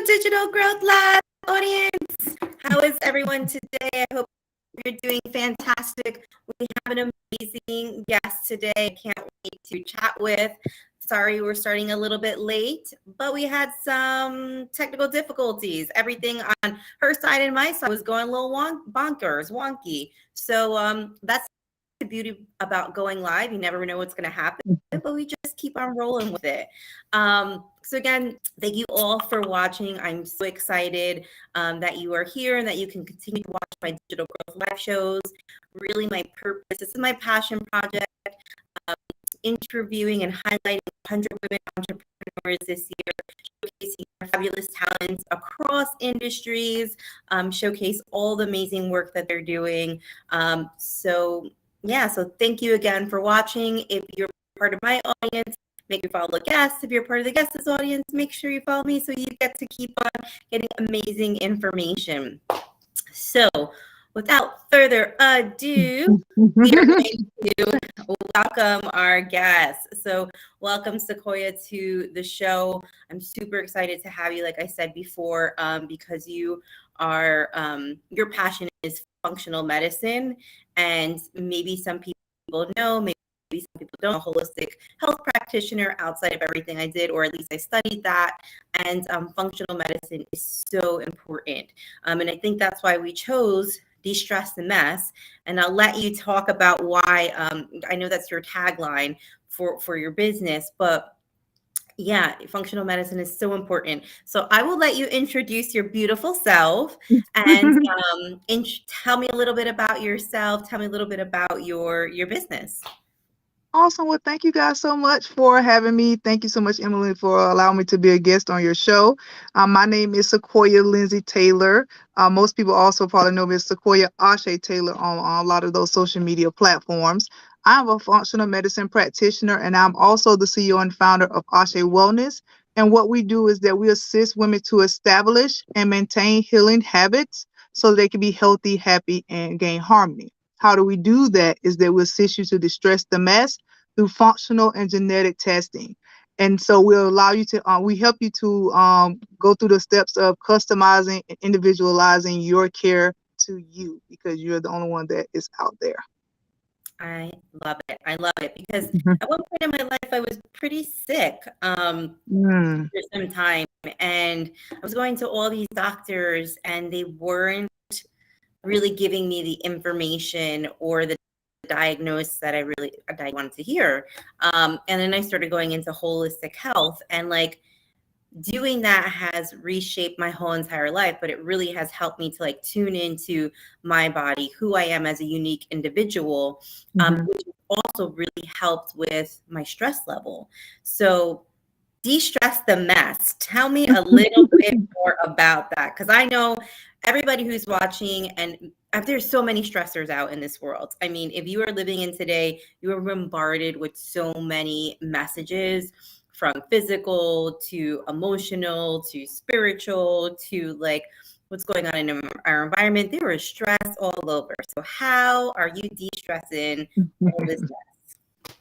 Digital Growth Lab audience. How is everyone today? I hope you're doing fantastic. We have an amazing guest today. I can't wait to chat with. Sorry, we're starting a little bit late, but we had some technical difficulties. Everything on her side and my side was going a little wonky. So that's the beauty about going live. You never know what's going to happen, but we just keep on rolling with it. So again, thank you all for watching. I'm so excited that you are here and that you can continue to watch my digital growth live shows. Really my purpose, this is my passion project, interviewing and highlighting 100 women entrepreneurs this year, showcasing their fabulous talents across industries, showcase all the amazing work that they're doing. So thank you again for watching. If you're part of my audience, make sure you follow the guests. If you're part of the guest's audience, make sure you follow me so you get to keep on getting amazing information. So without further ado, we are going to welcome our guests. So welcome, Sequoyah, to the show. I'm super excited to have you, like I said before, because you are, your passion is functional medicine. And maybe some people know, maybe some people don't, a holistic health practitioner outside of everything I did, or at least I studied that. And functional medicine is so important. And I think that's why we chose De-Stress the Mess. And I'll let you talk about why. I know that's your tagline for your business, but yeah, functional medicine is so important. So I will let you introduce your beautiful self and tell me a little bit about yourself. Tell me a little bit about your business. Awesome. Well, thank you guys so much for having me. Thank you so much, Emily, for allowing me to be a guest on your show. My name is Sequoyah Lindsay Taylor. Most people also probably know me as Sequoyah Taylor on a lot of those social media platforms. I'm a functional medicine practitioner, and I'm also the CEO and founder of Ashe Wellness. And what we do is that we assist women to establish and maintain healing habits so they can be healthy, happy, and gain harmony. How do we do that? Is that we assist you to distress the mess through functional and genetic testing. And so we'll allow you to, we help you to go through the steps of customizing and individualizing your care to you, because you're the only one that is out there. I love it. I love it because at one point in my life, I was pretty sick for some time. And I was going to all these doctors and they weren't really giving me the information or the diagnosis that I wanted to hear. And then I started going into holistic health, and like doing that has reshaped my whole entire life, but it really has helped me to like tune into my body, who I am as a unique individual, which also really helped with my stress level. So de-stress the mess. Tell me a little bit more about that, because I know everybody who's watching, and there's so many stressors out in this world. I mean, if you are living in today, you are bombarded with so many messages, from physical to emotional to spiritual to like what's going on in our environment. There is stress all over. So how are you de-stressing all this mess?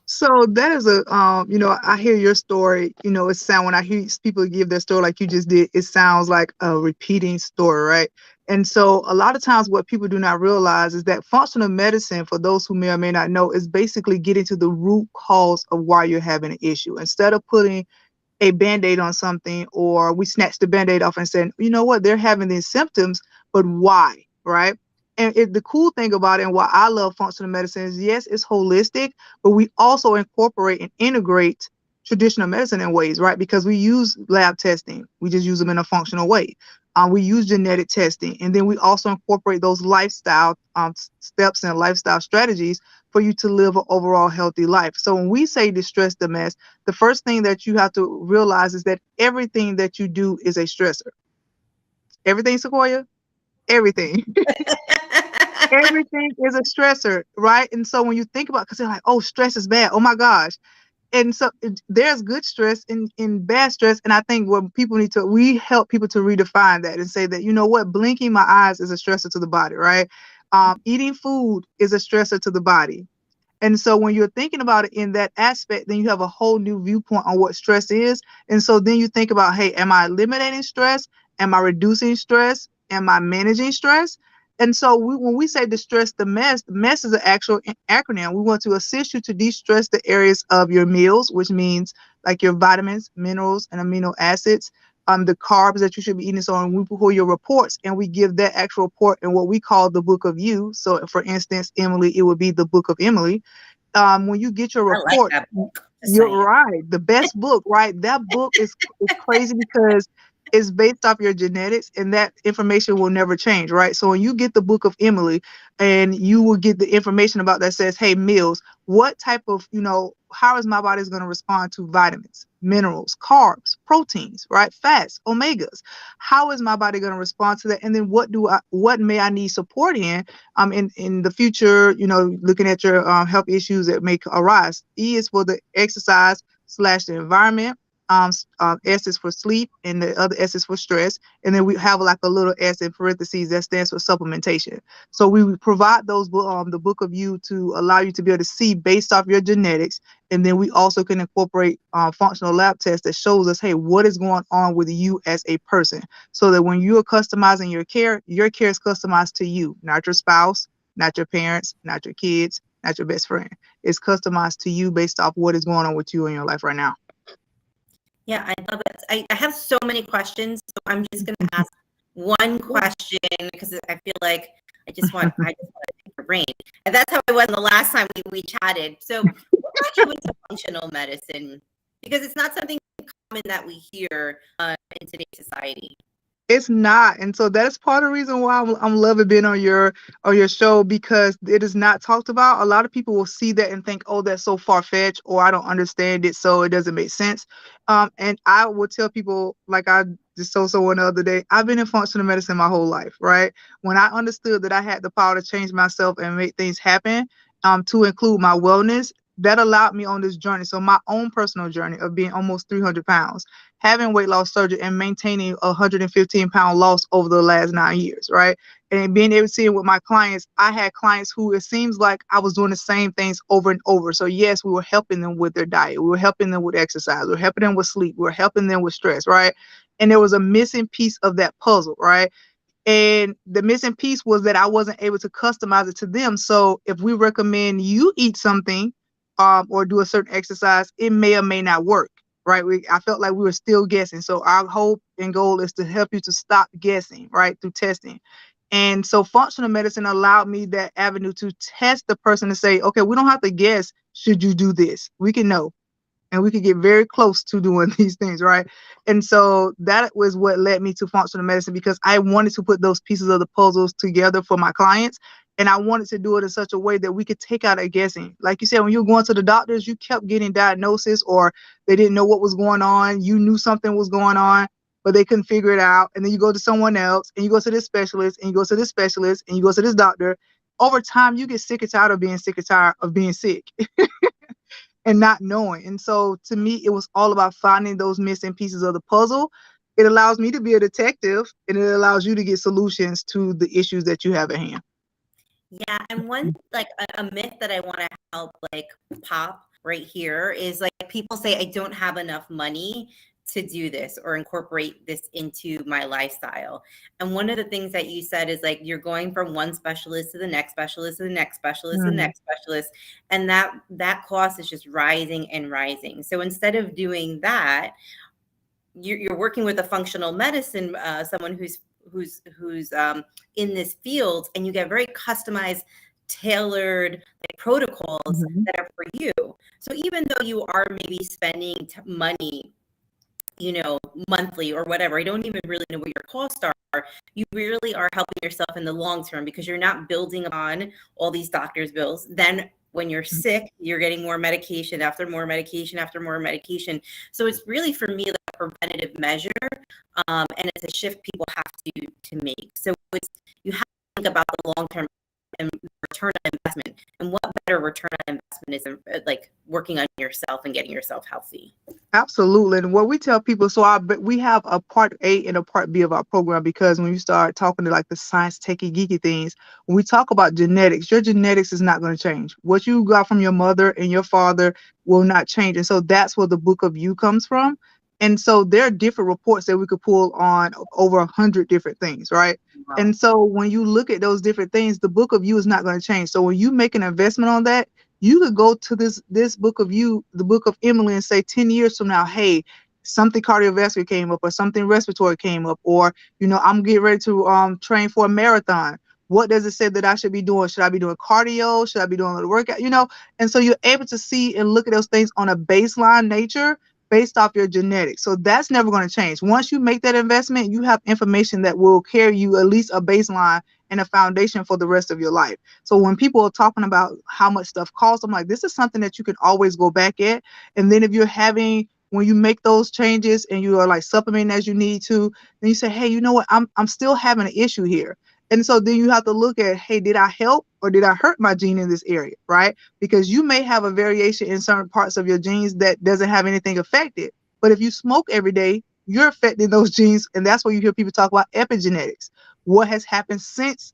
So that is I hear your story, when I hear people give their story like you just did, it sounds like a repeating story, right? And so a lot of times what people do not realize is that functional medicine, for those who may or may not know, is basically getting to the root cause of why you're having an issue. Instead of putting a Band-Aid on something, or we snatch the Band-Aid off and saying, you know what, they're having these symptoms, but why, right? And the cool thing about it, and why I love functional medicine, is yes, it's holistic, but we also incorporate and integrate traditional medicine in ways, right? Because we use lab testing. We just use them in a functional way. We use genetic testing, and then we also incorporate those lifestyle steps and lifestyle strategies for you to live an overall healthy life. So when we say distress the mess, the first thing that you have to realize is that everything that you do is a stressor. Everything, Sequoyah? Everything. Everything is a stressor, right? And so when you think about, because they're like, oh, stress is bad. Oh my gosh. And so there's good stress and bad stress. And I think what people we help people to redefine that and say that, you know what, blinking my eyes is a stressor to the body, right? Eating food is a stressor to the body. And so when you're thinking about it in that aspect, then you have a whole new viewpoint on what stress is. And so then you think about, hey, am I eliminating stress? Am I reducing stress? Am I managing stress? And so when we say distress the mess is an actual acronym. We want to assist you to de-stress the areas of your meals, which means like your vitamins, minerals, and amino acids, the carbs that you should be eating. So on, we pull your reports and we give that actual report in what we call the book of you. So for instance, Emily, it would be the book of Emily. When you get your I like report, that book. Just you're saying. right. The best book, right? That book is crazy because it's based off your genetics, and that information will never change, right? So when you get the book of Emily, and you will get the information about that says, hey, meals, what type of, how is my body's going to respond to vitamins, minerals, carbs, proteins, right? Fats, omegas. How is my body going to respond to that? And then what may I need support in the future, looking at your health issues that may arise. E is for the exercise / the environment. S is for sleep, and the other S is for stress. And then we have like a little S in parentheses that stands for supplementation. So we provide those the book of you to allow you to be able to see based off your genetics. And then we also can incorporate functional lab tests that shows us, hey, what is going on with you as a person, so that when you are customizing your care is customized to you, not your spouse, not your parents, not your kids, not your best friend. It's customized to you based off what is going on with you in your life right now. Yeah, I love it. I have so many questions, so I'm just going to ask one question because I feel like I just want to pick your brain. And that's how it was the last time we chatted. So what got you into functional medicine? Because it's not something common that we hear in today's society. It's not. And so that's part of the reason why I'm loving being on your show, because it is not talked about. A lot of people will see that and think, oh, that's so far-fetched, or I don't understand it, so it doesn't make sense. And I will tell people, like I just told someone the other day, I've been in functional medicine my whole life, right? When I understood that I had the power to change myself and make things happen, to include my wellness, that allowed me on this journey. So my own personal journey of being almost 300 pounds, having weight loss surgery, and maintaining a 115-pound loss over the last 9 years, right? And being able to see it with my clients, I had clients who it seems like I was doing the same things over and over. So yes, we were helping them with their diet. We were helping them with exercise. We were helping them with sleep. We were helping them with stress, right? And there was a missing piece of that puzzle, right? And the missing piece was that I wasn't able to customize it to them. So if we recommend you eat something or do a certain exercise, it may or may not work, right? I felt like we were still guessing. So our hope and goal is to help you to stop guessing, right, through testing. And so functional medicine allowed me that avenue to test the person to say, okay, we don't have to guess, should you do this? We can know. And we could get very close to doing these things, right? And so that was what led me to functional medicine, because I wanted to put those pieces of the puzzles together for my clients. And I wanted to do it in such a way that we could take out a guessing. Like you said, when you were going to the doctors, you kept getting diagnosis, or they didn't know what was going on. You knew something was going on, but they couldn't figure it out. And then you go to someone else, and you go to this specialist, and you go to this specialist, and you go to this doctor. Over time, you get sick and tired of being sick and tired of being sick. And not knowing. And so to me, it was all about finding those missing pieces of the puzzle. It allows me to be a detective, and it allows you to get solutions to the issues that you have at hand. Yeah, and one like a myth that I want to help like pop right here is like people say I don't have enough money to do this or incorporate this into my lifestyle. And one of the things that you said is like you're going from one specialist to the next specialist to the next specialist to the next specialist, and that cost is just rising and rising. So instead of doing that, you're working with a functional medicine someone who's in this field, and you get very customized, tailored like protocols that are for you. So even though you are maybe spending money, monthly or whatever, I don't even really know what your costs are. You really are helping yourself in the long term, because you're not building on all these doctor's bills. Then when you're sick, you're getting more medication after more medication after more medication. So it's really, for me, like a preventative measure, and it's a shift people have to make. So you have to think about the long term and return on investment, and what better return on investment is than like working on yourself and getting yourself healthy. Absolutely. And what we tell people, we have a part A and a part B of our program, because when you start talking to like the science techie geeky things, when we talk about genetics, your genetics is not going to change. What you got from your mother and your father will not change. And so that's where the book of you comes from. And so there are different reports that we could pull on over 100 different things, right? Wow. And so when you look at those different things, the book of you is not going to change. So when you make an investment on that, you could go to this book of you, the book of Emily, and say 10 years from now, hey, something cardiovascular came up, or something respiratory came up, or I'm getting ready to train for a marathon. What does it say that I should be doing? Should I be doing cardio? Should I be doing a little workout? And so you're able to see and look at those things on a baseline nature based off your genetics. So that's never going to change. Once you make that investment, you have information that will carry you at least a baseline and a foundation for the rest of your life. So when people are talking about how much stuff costs, I'm like, this is something that you can always go back at. And then if you're when you make those changes and you are like supplementing as you need to, then you say, hey, you know what? I'm still having an issue here. And so then you have to look at, hey, did I help or did I hurt my gene in this area, right? Because you may have a variation in certain parts of your genes that doesn't have anything affected. But if you smoke every day, you're affecting those genes. And that's where you hear people talk about epigenetics. What has happened since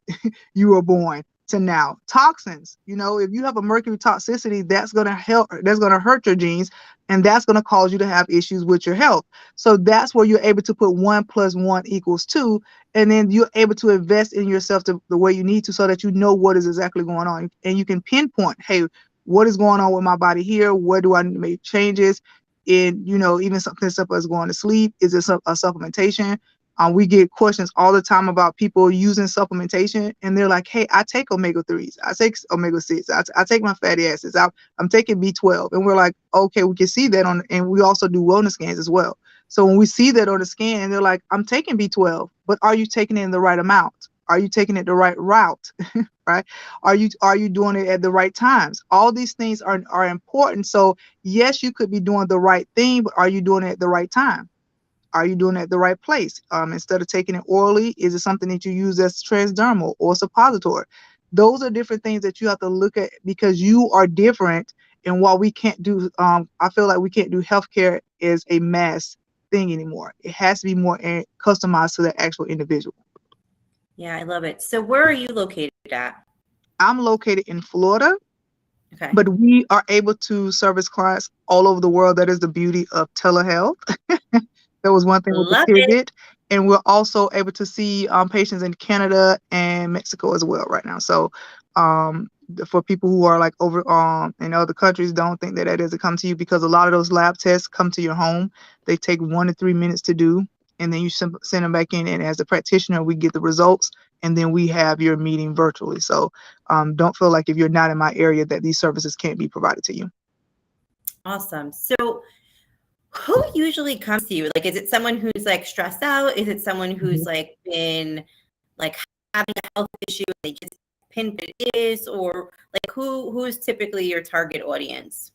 you were born to now? Toxins, if you have a mercury toxicity, that's going to hurt your genes, and that's going to cause you to have issues with your health. So that's where you're able to put 1 + 1 = 2, and then you're able to invest in yourself the way you need to, so that you know what is exactly going on, and you can pinpoint, hey, what is going on with my body here? Where do I make changes? In even something simple as going to sleep, is it a supplementation? We get questions all the time about people using supplementation, and they're like, hey, I take omega-3s, I take omega-6, I take my fatty acids, I'm taking B12. And we're like, okay, we can see that and we also do wellness scans as well. So when we see that on the scan, they're like, I'm taking B12, but are you taking it in the right amount? Are you taking it the right route? Right? Are you doing it at the right times? All these things are important. So yes, you could be doing the right thing, but are you doing it at the right time? Are you doing it at the right place? Instead of taking it orally, is it something that you use as transdermal or suppository? Those are different things that you have to look at, because you are different. And while we can't do, I feel like we can't do healthcare as a mass thing anymore. It has to be more customized to the actual individual. Yeah, I love it. So where are you located at? I'm located in Florida. Okay. But we are able to service clients all over the world. That is the beauty of telehealth. That was one thing with the pivot. And we're also able to see patients in Canada and Mexico as well right now. So for people who are like over in other countries, don't think that doesn't come to you, because a lot of those lab tests come to your home. They take 1 to 3 minutes to do, and then you send them back in. And as a practitioner, we get the results, and then we have your meeting virtually. So don't feel like if you're not in my area that these services can't be provided to you. Awesome. So who usually comes to you? Like, is it someone who's like stressed out? Is it someone who's like been like having a health issue and they just pinpoint it is, or like who's typically your target audience?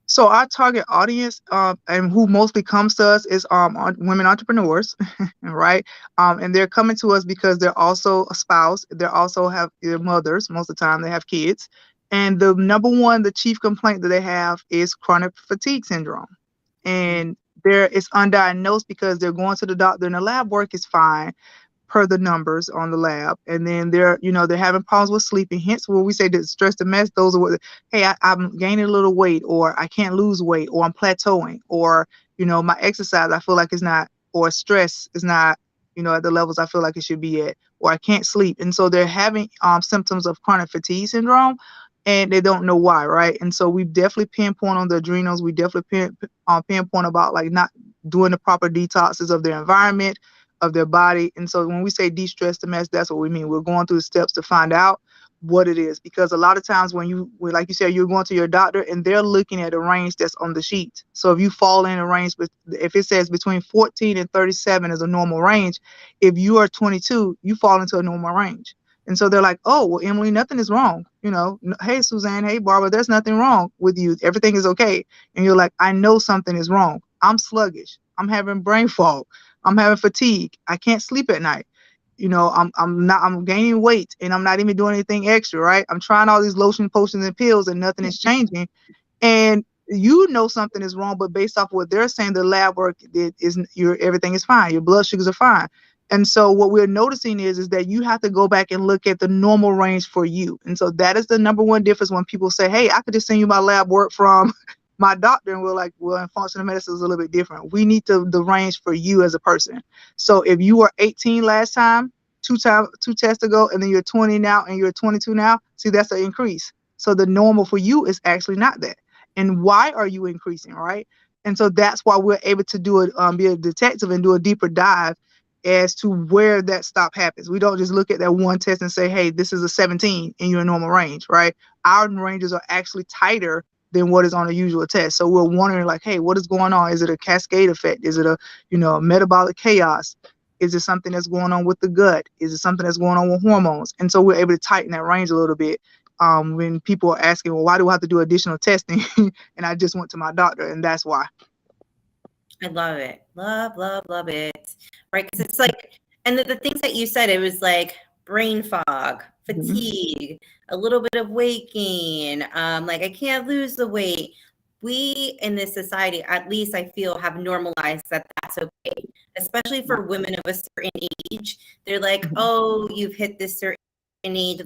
So our target audience, and who mostly comes to us, is women entrepreneurs, right? And they're coming to us because they're also a spouse. They also have their mothers. Most of the time, they have kids. And the chief complaint that they have is chronic fatigue syndrome. And it's undiagnosed because they're going to the doctor and the lab work is fine per the numbers on the lab, and then they're having problems with sleeping. Hence when we say that stress the mess, those are what, hey, I'm gaining a little weight, or I can't lose weight, or I'm plateauing, or my exercise I feel like is not, or stress is not at the levels I feel like it should be at, or I can't sleep. And so they're having symptoms of chronic fatigue syndrome, and they don't know why, right? And so we definitely pinpoint on the adrenals. We definitely pinpoint about like not doing the proper detoxes of their environment, of their body. And so when we say de-stress the mess, that's what we mean. We're going through the steps to find out what it is, because a lot of times when like you said, you're going to your doctor and they're looking at a range that's on the sheet. So if you fall in a range, if it says between 14 and 37 is a normal range, if you are 22, you fall into a normal range. And so they're like, oh, well, Emily, nothing is wrong. Hey, Suzanne, hey, Barbara, there's nothing wrong with you. Everything is okay. And you're like, I know something is wrong. I'm sluggish. I'm having brain fog. I'm having fatigue. I can't sleep at night. I'm gaining weight, and I'm not even doing anything extra, right? I'm trying all these lotion, potions, and pills, and nothing is changing. And something is wrong, but based off what they're saying, the lab work everything is fine. Your blood sugars are fine. And so what we're noticing is that you have to go back and look at the normal range for you. And so that is the number one difference when people say, hey, I could just send you my lab work from My doctor and we're like, well, in functional medicine is a little bit different. We need the range for you as a person. So if you were 18 last time, two tests ago, and then you're 20 now and you're 22 now, see, that's an increase. So the normal for you is actually not that. And why are you increasing, right? And so that's why we're able to do it, be a detective and do a deeper dive as to where that stop happens. We don't just look at that one test and say, hey, this is a 17 in your normal range, right? Our ranges are actually tighter than what is on a usual test. So we're wondering like, hey, what is going on? Is it a cascade effect? Is it a, metabolic chaos? Is it something that's going on with the gut? Is it something that's going on with hormones? And so we're able to tighten that range a little bit. When people are asking, well, why do I have to do additional testing? And I just went to my doctor, and that's why. I love it. Love it. Right. Because it's like, and the things that you said, it was like brain fog, fatigue, a little bit of weight gain. Like I can't lose the weight. We in this society, at least I feel, have normalized that that's okay, especially for women of a certain age. They're like, oh, you've hit this certain age,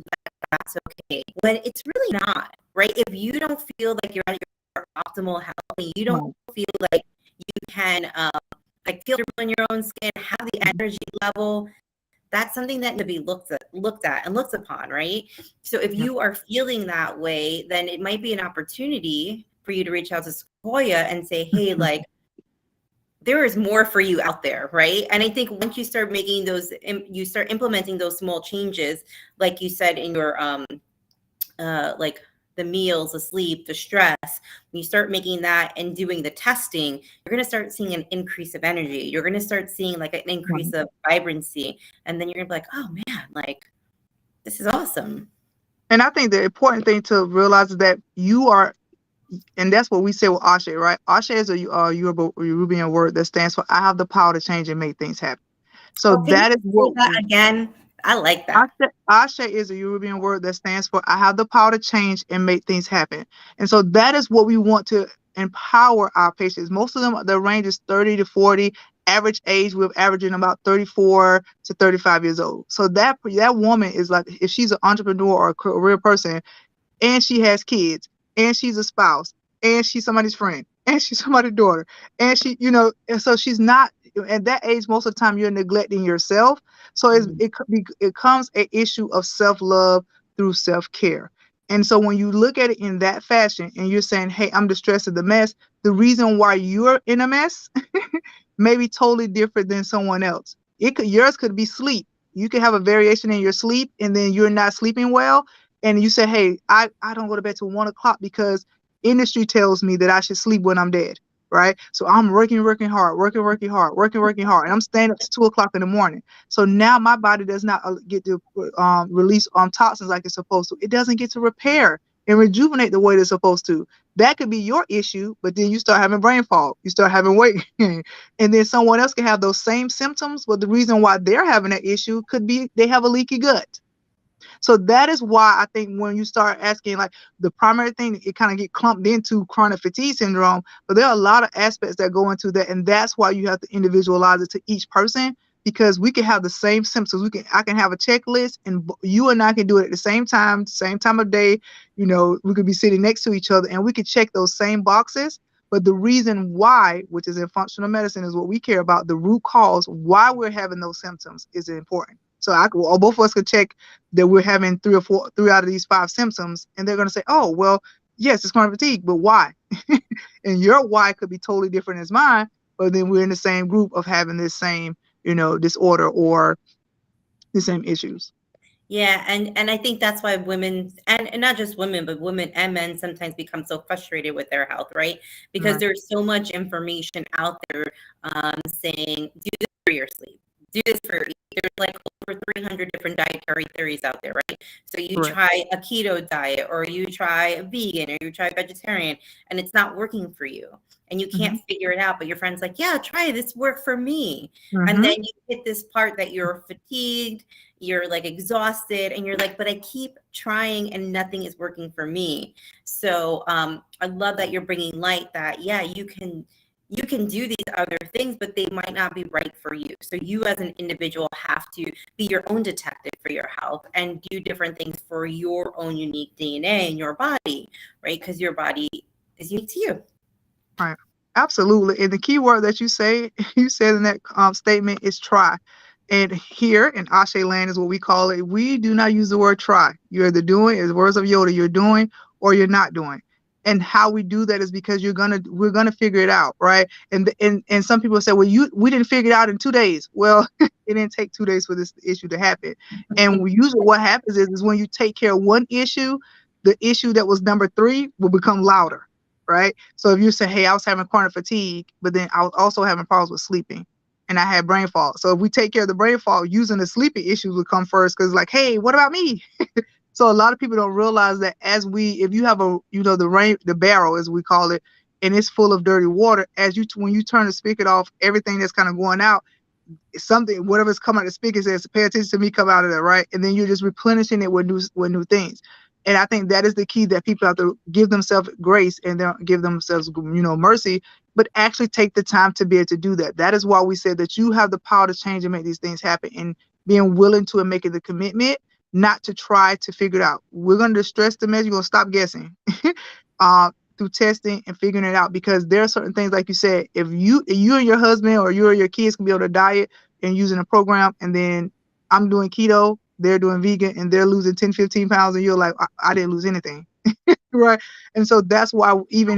that's okay. When it's really not, right? If you don't feel like you're at your optimal health, and you don't feel like you can like feel in your own skin, have the energy level, that's something that to be looked at and looked upon, right? So if you are feeling that way, then it might be an opportunity for you to reach out to Sequoyah and say, hey, like, there is more for you out there, right? And I think once you start making those, you start implementing those small changes, like you said in your like the meals, the sleep, the stress, when you start making that and doing the testing, you're going to start seeing an increase of energy. You're going to start seeing like an increase of vibrancy. And then you're going to be like, oh man, like this is awesome. And I think the important thing to realize is that you are, and that's what we say with Ashe, right? Ashe is a Yoruban word that stands for I have the power to change and make things happen. So that is what that again. I like that. Ashe is a Yoruban word that stands for I have the power to change and make things happen. And so that is what we want to empower our patients. Most of them, the range is 30 to 40. Average age, we're averaging about 34 to 35 years old. So that woman is like, if she's an entrepreneur or a career person, and she has kids, and she's a spouse, and she's somebody's friend, and she's somebody's daughter, and she, and so she's not at that age. Most of the time, you're neglecting yourself. So it comes an issue of self-love through self-care. And so when you look at it in that fashion, and you're saying, "Hey, I'm distressed at the mess," the reason why you're in a mess may be totally different than someone else. Yours could be sleep. You could have a variation in your sleep, and then you're not sleeping well. And you say, hey, I don't go to bed till 1 o'clock because industry tells me that I should sleep when I'm dead, right? So I'm working hard, and I'm staying up to 2 o'clock in the morning. So now my body does not get to release toxins like it's supposed to. It doesn't get to repair and rejuvenate the way it's supposed to. That could be your issue, but then you start having brain fog, you start having weight gain, and then someone else can have those same symptoms, but the reason why they're having that issue could be they have a leaky gut. So that is why I think when you start asking, like the primary thing, it kind of get clumped into chronic fatigue syndrome, but there are a lot of aspects that go into that. And that's why you have to individualize it to each person, because we can have the same symptoms. I can have a checklist, and you and I can do it at the same time of day. We could be sitting next to each other and we could check those same boxes. But the reason why, which is in functional medicine, is what we care about. The root cause why we're having those symptoms is important. So both of us could check that we're having 3 out of these 5 symptoms, and they're going to say, oh, well, yes, it's chronic fatigue, but why? And your why could be totally different as mine, but then we're in the same group of having this same, disorder or the same issues. Yeah, and I think that's why women, and not just women, but women and men sometimes become so frustrated with their health, right? Because there's so much information out there saying, do this for your sleep, do this for, there's like over 300 different dietary theories out there, right? So you try a keto diet, or you try a vegan, or you try vegetarian, and it's not working for you. And you can't figure it out, but your friend's like, yeah, try this, work for me. And then you hit this part that you're fatigued, you're like exhausted, and you're like, but I keep trying and nothing is working for me. So I love that you're bringing light that, yeah, you can do these other things, but they might not be right for you. So you as an individual have to be your own detective for your health and do different things for your own unique DNA in your body, right? Because your body is unique to you. Right. Absolutely. And the key word that you say, you said in that statement is try. And here in Ashe land is what we call it. We do not use the word try. You're either doing, as words of Yoda, you're doing or you're not doing. And how we do that is because we're gonna figure it out, right? And some people say, well, we didn't figure it out in 2 days. Well, it didn't take 2 days for this issue to happen. And usually what happens is when you take care of one issue, the issue that was number 3 will become louder, right? So if you say, hey, I was having chronic fatigue, but then I was also having problems with sleeping and I had brain fog. So if we take care of the brain fog, using the sleeping issues will come first because like, hey, what about me? So a lot of people don't realize that if you have the barrel as we call it, and it's full of dirty water, when you turn the spigot off, everything that's kind of going out, something, whatever's coming out of the spigot says, pay attention to me, come out of there, right? And then you're just replenishing it with new things. And I think that is the key, that people have to give themselves grace and give themselves, mercy, but actually take the time to be able to do that. That is why we said that you have the power to change and make these things happen, and being willing to and making the commitment, not to try to figure it out. We're going to stress the measure. You're going to stop guessing through testing and figuring it out, because there are certain things, like you said, if you and your husband or you or your kids can be able to diet and using a program, and then I'm doing keto, they're doing vegan, and they're losing 10, 15 pounds, and you're like, I didn't lose anything. Right. And so that's why most people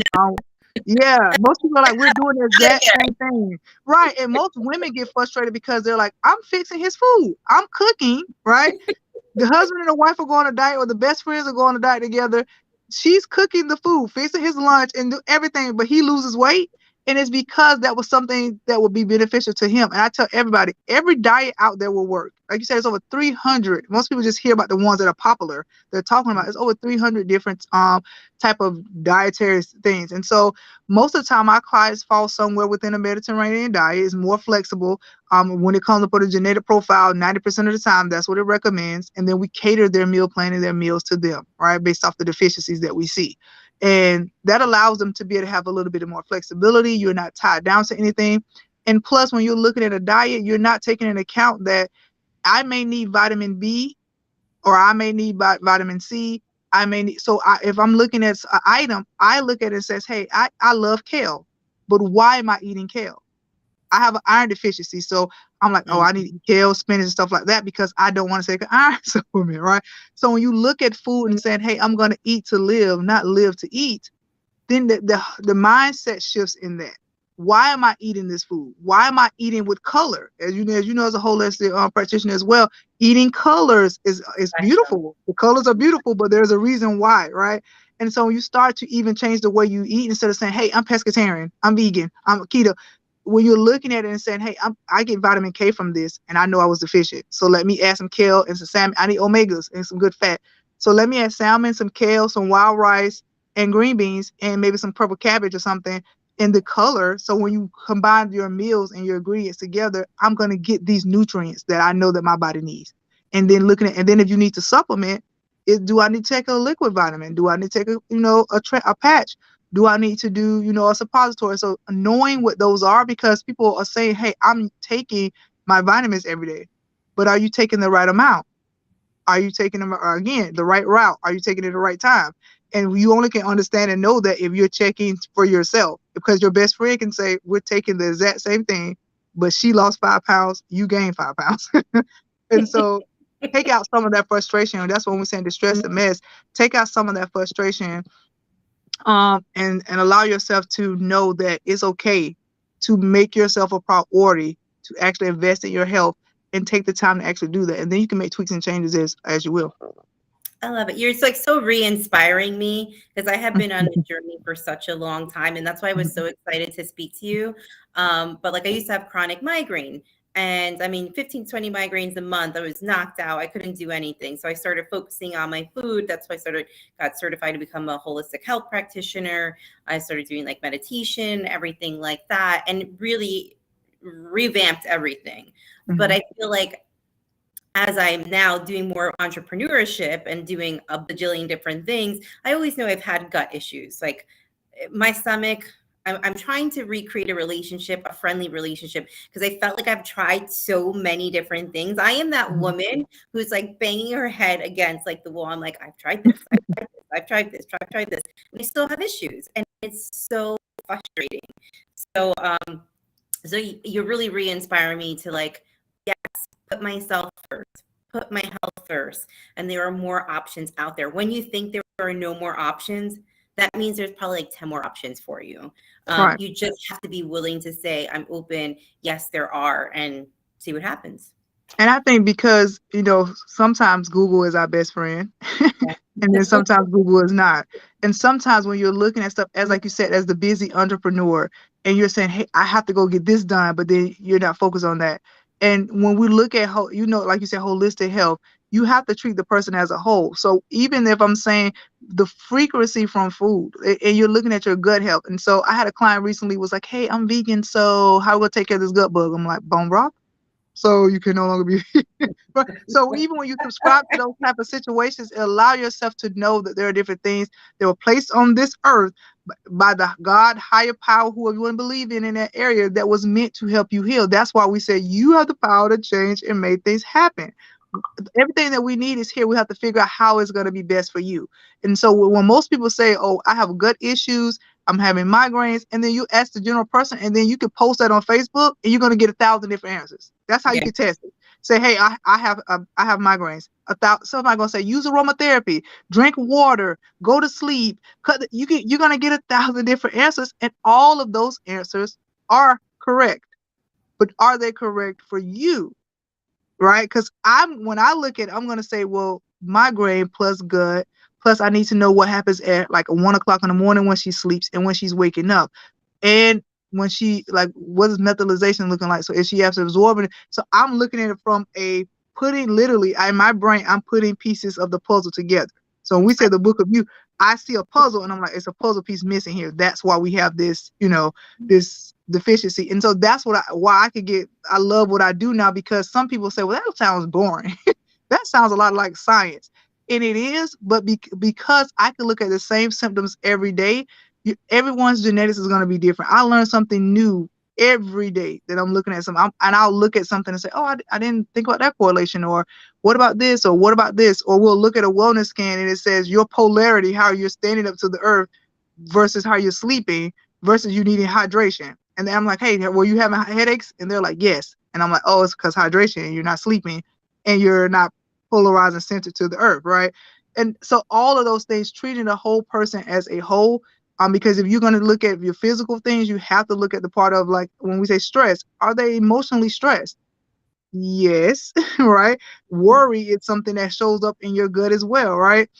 are like, we're doing the exact same thing. Right. And most women get frustrated because they're like, I'm fixing his food, I'm cooking, right? The husband and the wife are going on a diet, or the best friends are going on a diet together. She's cooking the food, fixing his lunch, and do everything, but he loses weight. And it's because that was something that would be beneficial to him. And I tell everybody, every diet out there will work. Like you said, it's over 300. Most people just hear about the ones that are popular. They're talking about it's over 300 different type of dietary things. And so most of the time, our clients fall somewhere within a Mediterranean diet. It's more flexible. When it comes up with a genetic profile, 90% of the time, that's what it recommends. And then we cater their meal plan and their meals to them, right, based off the deficiencies that we see. And that allows them to be able to have a little bit of more flexibility. You're not tied down to anything. And plus, when you're looking at a diet, you're not taking into account that I may need vitamin B, or I may need vitamin C. If I'm looking at an item, I look at it and says, hey, I love kale, but why am I eating kale? I have an iron deficiency. So I'm like, I need to eat kale, spinach, and stuff like that, because I don't want to take an iron supplement, right? So when you look at food and saying, hey, I'm going to eat to live, not live to eat, then the mindset shifts in that. Why am I eating this food? Why am I eating with color? As you know, as a holistic practitioner as well, eating colors is beautiful. The colors are beautiful, but there's a reason why, right? And so you start to even change the way you eat, instead of saying, hey, I'm pescatarian, I'm vegan, I'm keto. When you're looking at it and saying, hey, I get vitamin K from this, and I know I was deficient, so let me add some kale and some salmon. I need omegas and some good fat, so let me add salmon, some kale, some wild rice, and green beans, and maybe some purple cabbage or something in the color. So when you combine your meals and your ingredients together, I'm going to get these nutrients that I know that my body needs. And then if you need to supplement, do I need to take a liquid vitamin? Do I need to take a patch? Do I need to do, a suppository? So knowing what those are, because people are saying, hey, I'm taking my vitamins every day, but are you taking the right amount? Are you taking them, again, the right route? Are you taking it at the right time? And you only can understand and know that if you're checking for yourself, because your best friend can say, we're taking the exact same thing, but she lost 5 pounds, you gained 5 pounds. And so take out some of that frustration. And that's when we're saying distress the mess. Take out some of that frustration, and allow yourself to know that it's okay to make yourself a priority, to actually invest in your health and take the time to actually do that. And then you can make tweaks and changes as you will. I love it. You're so re-inspiring me, because I have been on a journey for such a long time. And that's why I was so excited to speak to you. But like, I used to have chronic migraine, and 15, 20 migraines a month. I was knocked out. I couldn't do anything. So I started focusing on my food. That's why I got certified to become a holistic health practitioner. I started doing like meditation, everything like that, and really revamped everything. Mm-hmm. But I feel like as I'm now doing more entrepreneurship and doing a bajillion different things, I always know I've had gut issues. Like my stomach, I'm trying to recreate a friendly relationship, because I felt like I've tried so many different things. I am that woman who's like banging her head against like the wall. I'm like, I've tried this, I've tried this, and I still have issues. And it's so frustrating. So, so you're really re-inspiring me to like, yes, put myself first, put my health first. And there are more options out there. When you think there are no more options, that means there's probably like 10 more options for you. Right. You just have to be willing to say, I'm open. Yes, there are, and see what happens. And I think because, sometimes Google is our best friend, and then sometimes Google is not. And sometimes when you're looking at stuff, as like you said, as the busy entrepreneur, and you're saying, hey, I have to go get this done, but then you're not focused on that. And when we look at, like you said, holistic health, you have to treat the person as a whole. So even if I'm saying the frequency from food, and you're looking at your gut health. And so I had a client recently was like, hey, I'm vegan, so how will I take care of this gut bug? I'm like, bone broth. So you can no longer be But so even when you subscribe to those type of situations, allow yourself to know that there are different things that were placed on this earth by the God, higher power, whoever you want to believe in that area, that was meant to help you heal. That's why we say you have the power to change and make things happen. Everything that we need is here. We have to figure out how it's going to be best for you. And so when most people say, oh, I have gut issues, I'm having migraines, and then you ask the general person, and then you can post that on Facebook, and you're going to get 1,000 different answers. That's how you can test it. Say, hey, I have migraines. Somebody gonna say, use aromatherapy, drink water, go to sleep. You're gonna get 1,000 different answers, and all of those answers are correct. But are they correct for you? Right? Because when I look at it, I'm gonna say, well, migraine plus gut, plus I need to know what happens at like 1 o'clock in the morning when she sleeps and when she's waking up. And when she, like, what is methylation looking like? So is she actually absorbing it? So I'm looking at it from literally in my brain, I'm putting pieces of the puzzle together. So when we say the book of you, I see a puzzle and I'm like, it's a puzzle piece missing here. That's why we have this, this deficiency. And so that's why I love what I do now, because some people say, well, that sounds boring. That sounds a lot like science. And it is, but because I can look at the same symptoms every day, everyone's genetics is going to be different. I learn something new every day that I'm looking at something, and I'll look at something and say, oh, I didn't think about that correlation, or what about this, or what about this? Or we'll look at a wellness scan and it says your polarity, how you're standing up to the earth versus how you're sleeping versus you needing hydration. And then I'm like, hey, were you having headaches? And they're like, yes. And I'm like, oh, it's because hydration, and you're not sleeping and you're not polarized and centered to the earth, right? And so all of those things, treating the whole person as a whole. Because if you're going to look at your physical things, you have to look at the part of, like, when we say stress, are they emotionally stressed? Yes, right? Worry is something that shows up in your gut as well, right?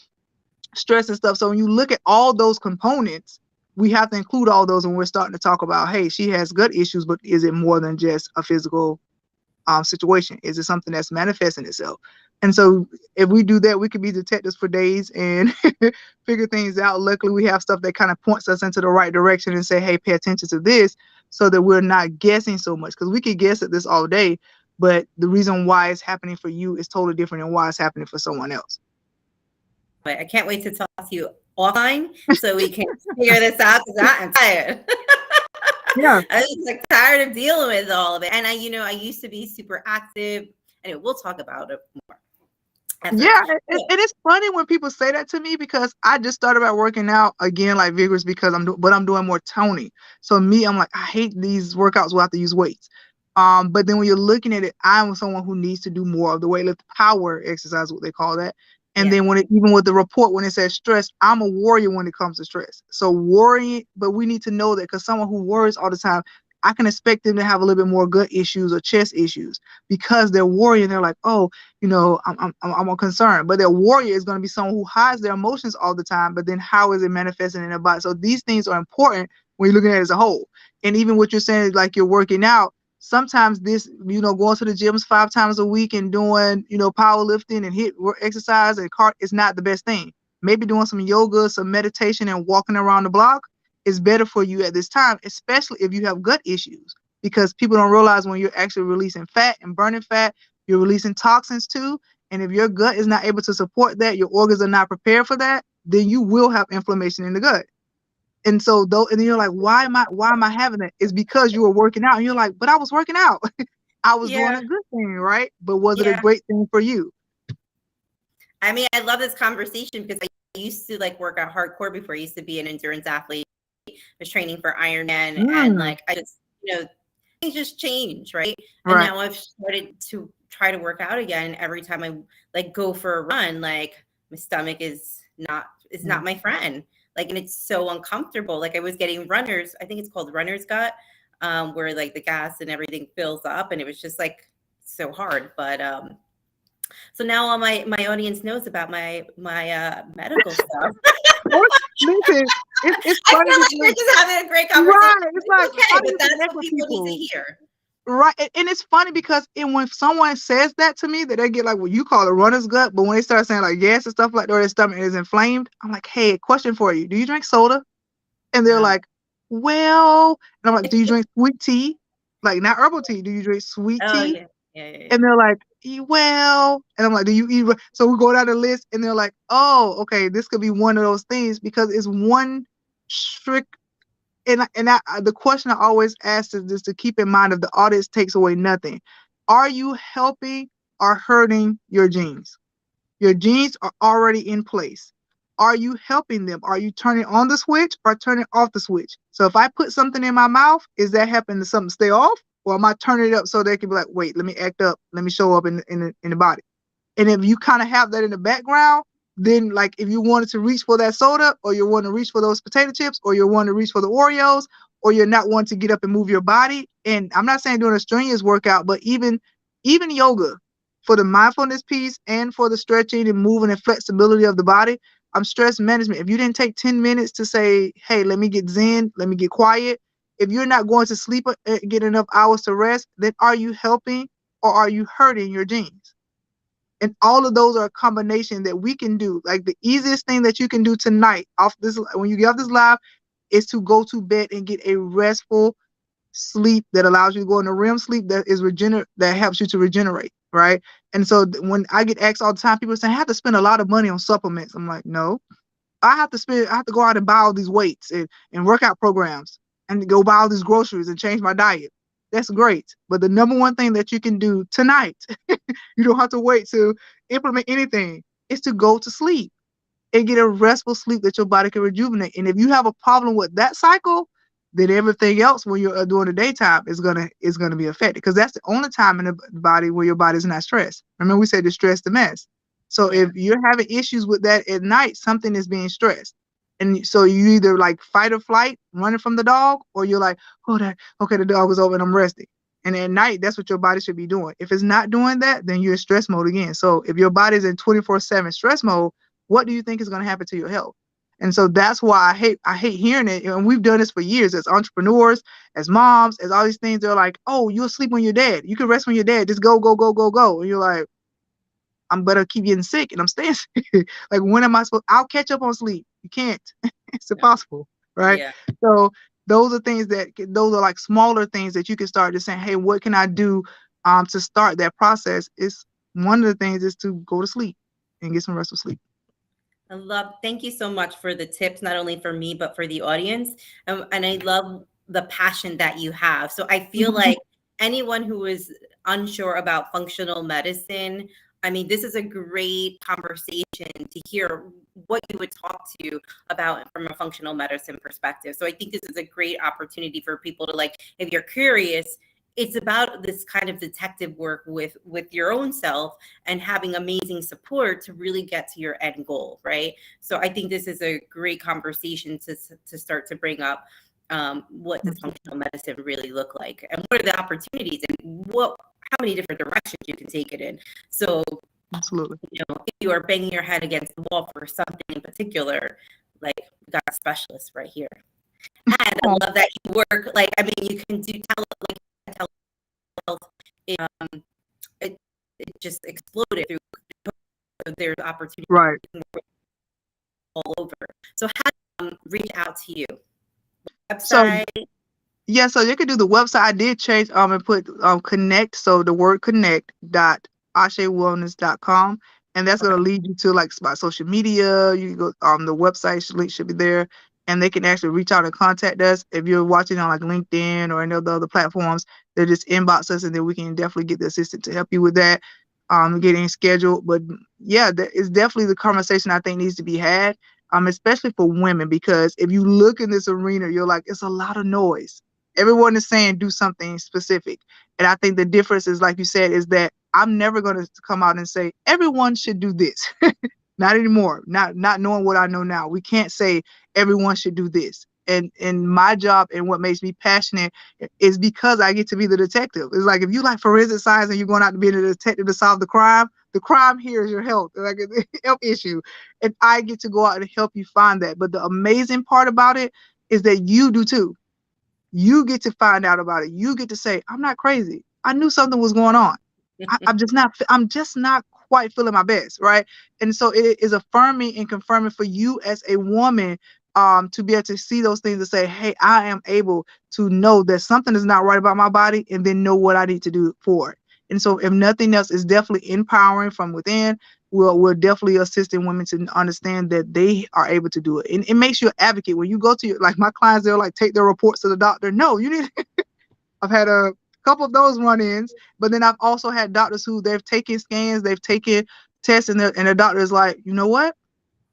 Stress and stuff. So when you look at all those components, we have to include all those when we're starting to talk about, hey, she has gut issues, but is it more than just a physical situation? Is it something that's manifesting itself? And so if we do that, we could be detectives for days and figure things out. Luckily, we have stuff that kind of points us into the right direction and say, hey, pay attention to this, so that we're not guessing so much, because we could guess at this all day, but the reason why it's happening for you is totally different than why it's happening for someone else. But I can't wait to talk to you offline so we can figure this out, because I'm tired. Yeah. I was like tired of dealing with all of it. And I used to be super active. Anyway, we'll talk about it more. Yeah, and it's funny when people say that to me, because I just started about working out again, like vigorous, because I'm doing more toning. So me, I'm like, I hate these workouts where I have to use weights. But then when you're looking at it, I'm someone who needs to do more of the weightlift power exercise, what they call that. And then even with the report, when it says stress, I'm a warrior when it comes to stress. So worrying, but we need to know that, because someone who worries all the time, I can expect them to have a little bit more gut issues or chest issues, because they're worrying. They're like, oh, I'm concerned. But their warrior is going to be someone who hides their emotions all the time, but then how is it manifesting in their body? So these things are important when you're looking at it as a whole. And even what you're saying is, like, you're working out. Sometimes this, going to the gyms 5 times a week and doing, powerlifting and HIIT exercise and cardio is not the best thing. Maybe doing some yoga, some meditation, and walking around the block is better for you at this time, especially if you have gut issues, because people don't realize when you're actually releasing fat and burning fat, you're releasing toxins too. And if your gut is not able to support that, your organs are not prepared for that, then you will have inflammation in the gut. And so and then you're like, why am I having that? It's because you were working out. And you're like, but I was working out. I was doing a good thing, right? But was it a great thing for you? I mean, I love this conversation because I used to like work out hardcore before. I used to be an endurance athlete was training for Ironman, and Mm, like I just, things just change, right? And right. now I've started to try to work out again. Every time I like go for a run, like my stomach is not my friend. Like, and it's so uncomfortable. Like I was getting runners, I think it's called runner's gut, where like the gas and everything fills up, and it was just like so hard. But so now all my audience knows about my medical stuff. Listen, it's I funny feel like we're because just having a great conversation. right. It's It's like okay, how do but you that's connect what with people need to people? hear. Right. And it's funny because when someone says that to me, that they get like what you call a runner's gut, but when they start saying like yes and stuff like that, or their stomach is inflamed, I'm like, hey, question for you. Do you drink soda? And they're Um, like, well, and I'm like, do you drink sweet tea? Like not herbal tea. Do you drink sweet oh tea? yeah, yeah. And they're like, well, and I'm like, do you eat? So we go down the list and they're like, oh, okay, this could be one of those things because it's one strict. The question I always ask is just to keep in mind if the audience takes away nothing. Are you helping or hurting your genes? Your genes are already in place. Are you helping them? Are you turning on the switch or turning off the switch? So if I put something in my mouth, is that helping something stay off? Or am I turning it up so they can be like, wait, let me act up, let me show up in the body? And if you kind of have that in the background, then like if you wanted to reach for that soda, or you want to reach for those potato chips, or you want to reach for the Oreos, or you're not wanting to get up and move your body. And I'm not saying doing a strenuous workout, but even yoga for the mindfulness piece and for the stretching and moving and flexibility of the body. I'm stress management. If you didn't take 10 minutes to say, hey, let me get zen, let me get quiet. If you're not going to sleep, get enough hours to rest, then are you helping or are you hurting your genes? And all of those are a combination that we can do. Like the easiest thing that you can do tonight off this, when you get off this live, is to go to bed and get a restful sleep that allows you to go into REM sleep that helps you to regenerate, right? And so when I get asked all the time, people say I have to spend a lot of money on supplements. I'm like, no, I have to go out and buy all these weights and workout programs and go buy all these groceries and change my diet. That's great. But the number one thing that you can do tonight, you don't have to wait to implement anything, is to go to sleep and get a restful sleep that your body can rejuvenate. And if you have a problem with that cycle, then everything else when you're doing the daytime is gonna be affected, because that's the only time in the body where your body's not stressed. Remember we said the stress the mess. So Yeah. if you're having issues with that at night, something is being stressed. And so you either like fight or flight, running from the dog, or you're like, oh, that okay, the dog is over and I'm resting. And at night, that's what your body should be doing. If it's not doing that, then you're in stress mode again. So if your body's in 24/7 stress mode, what do you think is going to happen to your health? And so that's why I hate hearing it. And we've done this for years as entrepreneurs, as moms, as all these things. They're like, oh, you'll sleep when you're dead. You can rest when you're dead. Just go, go, go, go, go. And you're like, I'm better keep getting sick and I'm staying sick. Like, when am I supposed? I'll catch up on sleep. You can't. It's No. impossible, right? Yeah. So those are like smaller things that you can start to say, hey, what can I do to start that process? Is one of the things is to go to sleep and get some restful sleep. Thank you so much for the tips, not only for me, but for the audience. And I love the passion that you have. So I feel like anyone who is unsure about functional medicine, I mean, this is a great conversation to hear what you would talk to about from a functional medicine perspective. So I think this is a great opportunity for people to, like, if you're curious, it's about this kind of detective work with your own self and having amazing support to really get to your end goal, right? So I think this is a great conversation to start to bring up what does functional medicine really look like, and what are the opportunities, and how many different directions you can take it in. So Absolutely. if you are banging your head against the wall for something in particular, like, we got a specialist right here. And I love that you work, like, I mean, you can do telehealth. It just exploded through. So there's opportunity Right. all over. So how do reach out to you? So Website? yeah, so you could do the website. I did change and put connect. So the word connect dot ashewellness.com, and that's Okay. gonna lead you to like my social media. You go the website link should be there, and they can actually reach out and contact us. If you're watching on like LinkedIn or any of the other platforms, they just inbox us, and then we can definitely get the assistant to help you with that, getting scheduled. But yeah, that is definitely the conversation I think needs to be had. especially for women, because if you look in this arena, you're like, it's a lot of noise. Everyone is saying do something specific. And I think the difference is, like you said, is that I'm never going to come out and say everyone should do this. Not anymore. Not knowing what I know now. We can't say everyone should do this. And my job and what makes me passionate is because I get to be the detective. It's like, if you like forensic science and you're going out to be the detective to solve the crime here is your health, like a health issue. And I get to go out and help you find that. But the amazing part about it is that you do too. You get to find out about it. You get to say, I'm not crazy. I knew something was going on. I'm just not quite feeling my best, right? And so it is affirming and confirming for you as a woman, to be able to see those things and say, hey, I am able to know that something is not right about my body, and then know what I need to do for it. And so if nothing else, it's definitely empowering from within. We're definitely assisting women to understand that they are able to do it. And it makes you an advocate. When you go to like my clients, they'll like take their reports to the doctor. No, you need I've had a couple of those run-ins, but then I've also had doctors who they've taken scans, they've taken tests, and the doctor is like, you know what?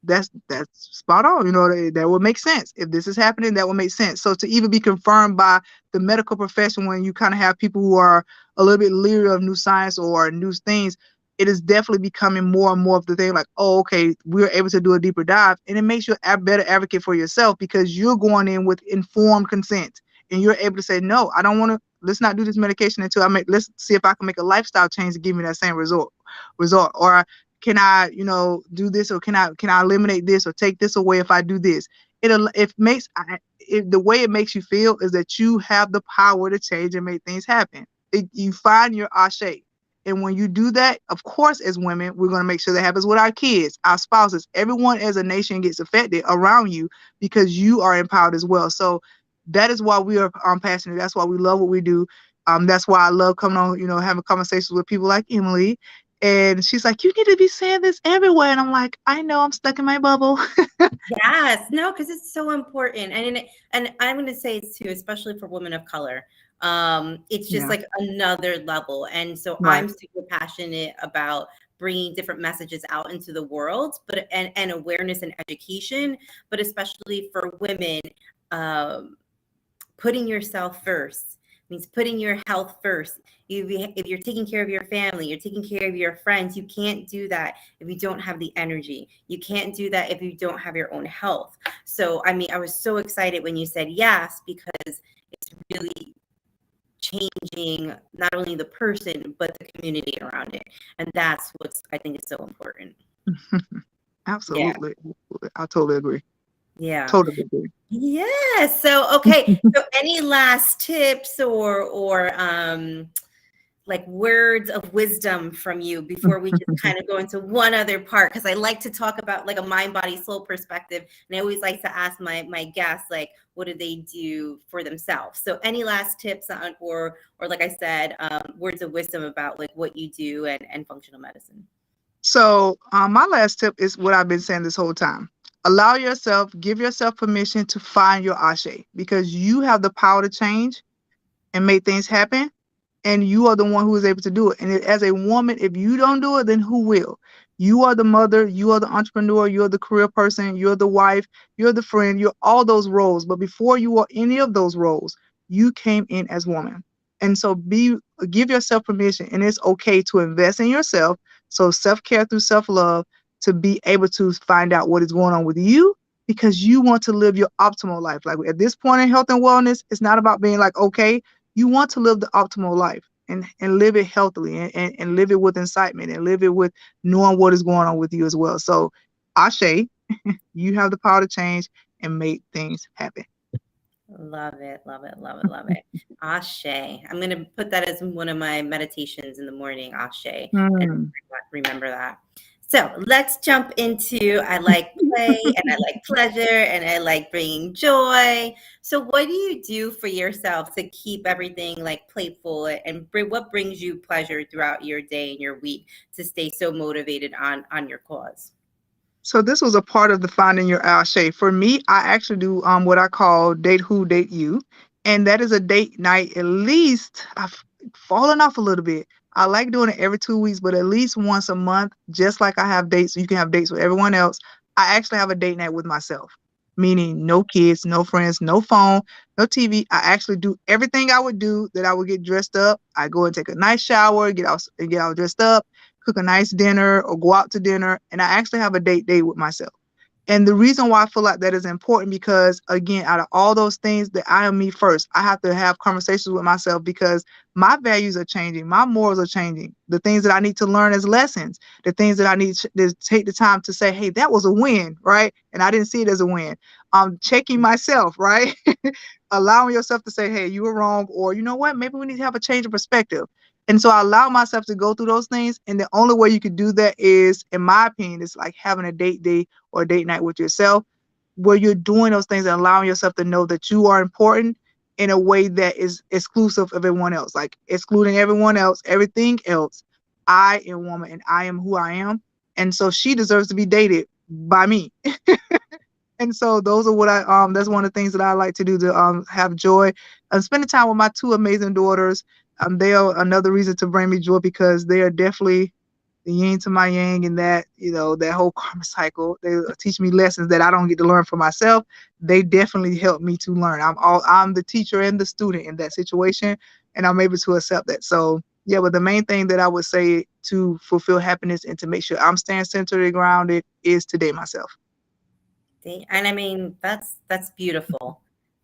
That's spot on. You know, that would make sense. If this is happening, that would make sense. So to even be confirmed by the medical profession, when you kind of have people who are a little bit leery of new science or new things, it is definitely becoming more and more of the thing, like, oh, okay, we're able to do a deeper dive. And it makes you a better advocate for yourself, because you're going in with informed consent, and you're able to say, no, I don't want to, let's not do this medication until let's see if I can make a lifestyle change to give me that same result. Or can I, do this, or can I eliminate this or take this away if I do this? The way it makes you feel is that you have the power to change and make things happen. You find your ashe. And when you do that, of course, as women, we're going to make sure that happens with our kids, our spouses, everyone as a nation gets affected around you, because you are empowered as well. So that is why we are passionate. That's why we love what we do. That's why I love coming on, having conversations with people like Emily. And she's like, you need to be saying this everywhere. And I'm like, I know, I'm stuck in my bubble. Yes, no, because it's so important. And I'm going to say it too, especially for women of color. It's just like another level. And so Right. I'm super passionate about bringing different messages out into the world, but and awareness and education, but especially for women, putting yourself first means putting your health first. If you're taking care of your family, you're taking care of your friends, you can't do that if you don't have the energy. You can't do that if you don't have your own health. So, I mean, I was so excited when you said yes, because it's really changing not only the person, but the community around it. And that's what's, I think, is so important. Absolutely. Yeah. I totally agree. Yeah. Totally agree. Yeah. So, okay. So any last tips or like words of wisdom from you before we just kind of go into one other part? Because I like to talk about like a mind, body, soul perspective. And I always like to ask my guests, like, what do they do for themselves? So any last tips on, or like I said, words of wisdom about like what you do and functional medicine? So my last tip is what I've been saying this whole time. Give yourself permission to find your ashe, because you have the power to change and make things happen. And you are the one who is able to do it. And as a woman, if you don't do it, then who will? You are the mother, you are the entrepreneur, you're the career person, you're the wife, you're the friend, you're all those roles. But before you are any of those roles, you came in as woman. And so give yourself permission, and it's okay to invest in yourself. So self-care through self-love, to be able to find out what is going on with you, because you want to live your optimal life. Like at this point in health and wellness, it's not about being like, okay, you want to live the optimal life and live it healthily and live it with incitement and live it with knowing what is going on with you as well. So ashe, you have the power to change and make things happen. Love it, love it, love it, love it. Ashe. I'm going to put that as one of my meditations in the morning, ashe. And remember that. So let's jump into, I like play and I like pleasure and I like bringing joy. So what do you do for yourself to keep everything like playful, and what brings you pleasure throughout your day and your week to stay so motivated on your cause? So this was a part of the finding your ashe. For me, I actually do what I call date who, date you. And that is a date night. At least I've fallen off a little bit. I like doing it every 2 weeks, but at least once a month, just like I have dates. You can have dates with everyone else. I actually have a date night with myself, meaning no kids, no friends, no phone, no TV. I actually do everything I would do, that I would get dressed up. I go and take a nice shower, get out dressed up, cook a nice dinner or go out to dinner. And I actually have a date day with myself. And the reason why I feel like that is important, because again, out of all those things, that I am me first. I have to have conversations with myself, because my values are changing, my morals are changing. The things that I need to learn as lessons, the things that I need to take the time to say, hey, that was a win, right? And I didn't see it as a win. Checking myself, right? Allowing yourself to say, hey, you were wrong, or you know what, maybe we need to have a change of perspective. And so I allow myself to go through those things. And the only way you could do that is, in my opinion, is like having a date day or a date night with yourself, where you're doing those things and allowing yourself to know that you are important in a way that is exclusive of everyone else, like excluding everyone else, everything else. I am a woman and I am who I am. And so she deserves to be dated by me. And so those are what that's one of the things that I like to do, to have joy and spending time with my two amazing daughters. They are another reason to bring me joy, because they are definitely the yin to my yang, and that, that whole karma cycle. They teach me lessons that I don't get to learn for myself. They definitely help me to learn. I'm the teacher and the student in that situation, and I'm able to accept that. So yeah, but the main thing that I would say to fulfill happiness and to make sure I'm staying centered and grounded is to date myself. And I mean, that's beautiful.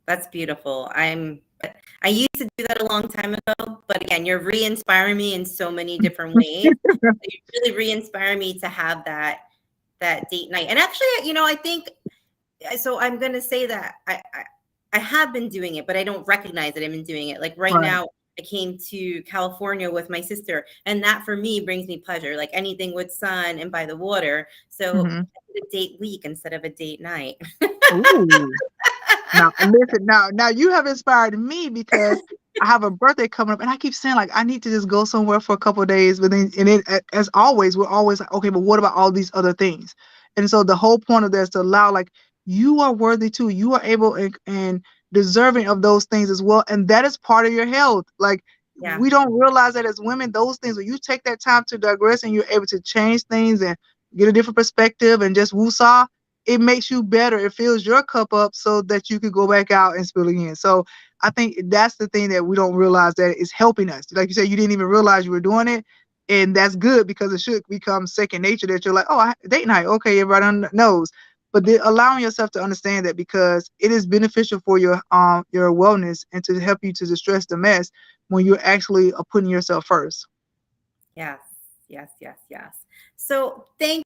That's beautiful. I used to do that a long time ago, but again, you're re-inspiring me in so many different ways. You really re-inspire me to have that date night. And actually, I think, so I'm going to say that I have been doing it, but I don't recognize that I've been doing it. Like right now, I came to California with my sister, and that for me brings me pleasure, like anything with sun and by the water. So I did a date week instead of a date night. Ooh. Now listen, now you have inspired me, because I have a birthday coming up, and I keep saying, like, I need to just go somewhere for a couple of days. But then, as always, we're always like, okay, but what about all these other things? And so the whole point of that is to allow, like, you are worthy too. You are able and deserving of those things as well. And that is part of your health. Like, we don't realize that as women, those things, when you take that time to digress and you're able to change things and get a different perspective and just woosah, it makes you better. It fills your cup up so that you could go back out and spill again. So I think that's the thing that we don't realize, that is helping us. Like you said, you didn't even realize you were doing it. And that's good, because it should become second nature, that you're like, oh, date night. Okay, everybody knows. But allowing yourself to understand that, because it is beneficial for your wellness and to help you to distress the mess when you're actually putting yourself first. Yes, yes, yes, yes. So thank